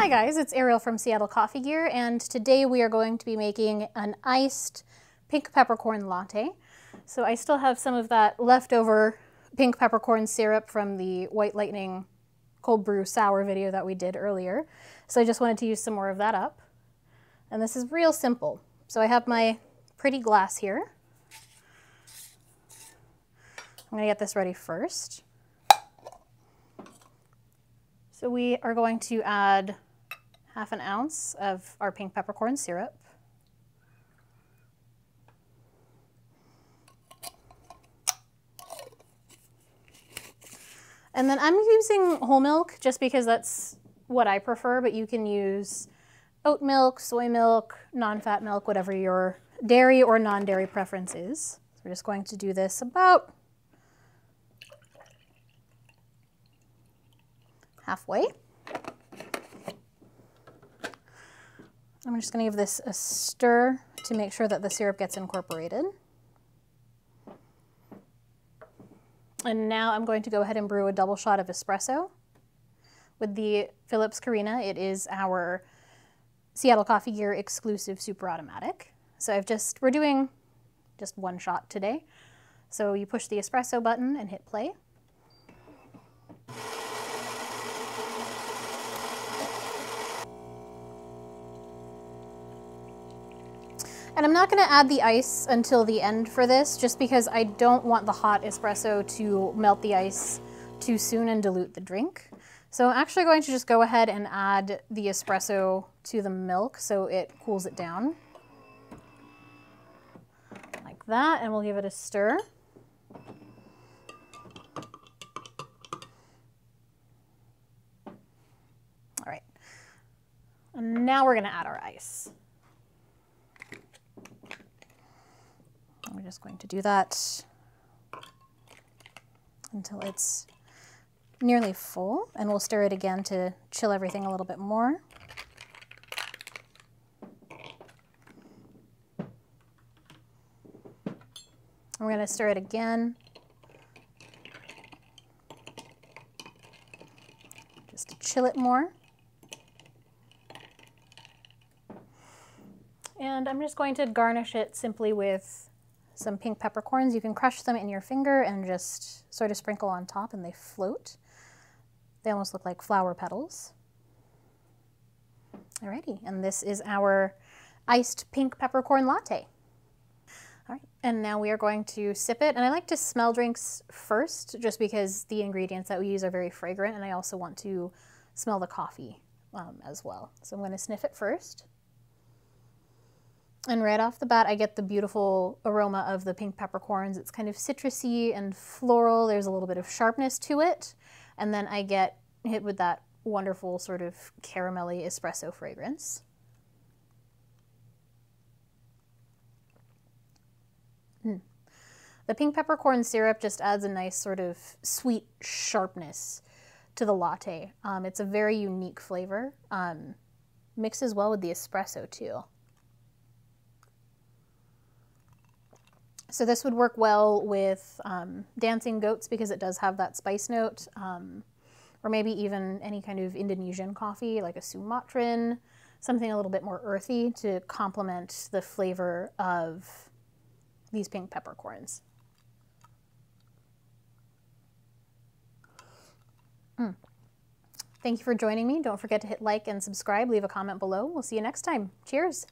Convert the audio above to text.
Hi guys, it's Ariel from Seattle Coffee Gear, and today we are going to be making an iced pink peppercorn latte. So I still have some of that leftover pink peppercorn syrup from the White Lightning cold brew sour video that we did earlier. So I just wanted to use some more of that up. And this is real simple. So I have my pretty glass here. I'm going to get this ready first. So we are going to add ½ ounce of our pink peppercorn syrup. And then I'm using whole milk just because that's what I prefer, but you can use oat milk, soy milk, non-fat milk, whatever your dairy or non-dairy preference is. So we're just going to do this about halfway. I'm just going to give this a stir to make sure that the syrup gets incorporated. And now I'm going to go ahead and brew a double shot of espresso. With the Philips Carina, it is our Seattle Coffee Gear exclusive super automatic. So we're doing just one shot today. So you push the espresso button and hit play. And I'm not going to add the ice until the end for this, just because I don't want the hot espresso to melt the ice too soon and dilute the drink. So I'm actually going to just go ahead and add the espresso to the milk so it cools it down. Like that, and we'll give it a stir. All right. And now we're going to add our ice. We're just going to do that until it's nearly full, and we'll stir it again to chill everything a little bit more. We're going to stir it again, just to chill it more. And I'm just going to garnish it simply with some pink peppercorns. You can crush them in your finger and just sort of sprinkle on top, and they float. They almost look like flower petals. Alrighty, and this is our iced pink peppercorn latte. All right, and now we are going to sip it. And I like to smell drinks first, just because the ingredients that we use are very fragrant, and I also want to smell the coffee as well. So I'm going to sniff it first. And right off the bat, I get the beautiful aroma of the pink peppercorns. It's kind of citrusy and floral. There's a little bit of sharpness to it. And then I get hit with that wonderful sort of caramelly espresso fragrance. The pink peppercorn syrup just adds a nice sort of sweet sharpness to the latte. It's a very unique flavor. Mixes well with the espresso too. So this would work well with dancing goats because it does have that spice note, or maybe even any kind of Indonesian coffee like a Sumatran, something a little bit more earthy to complement the flavor of these pink peppercorns. Thank you for joining me. Don't forget to hit like and subscribe, leave a comment below. We'll see you next time. Cheers.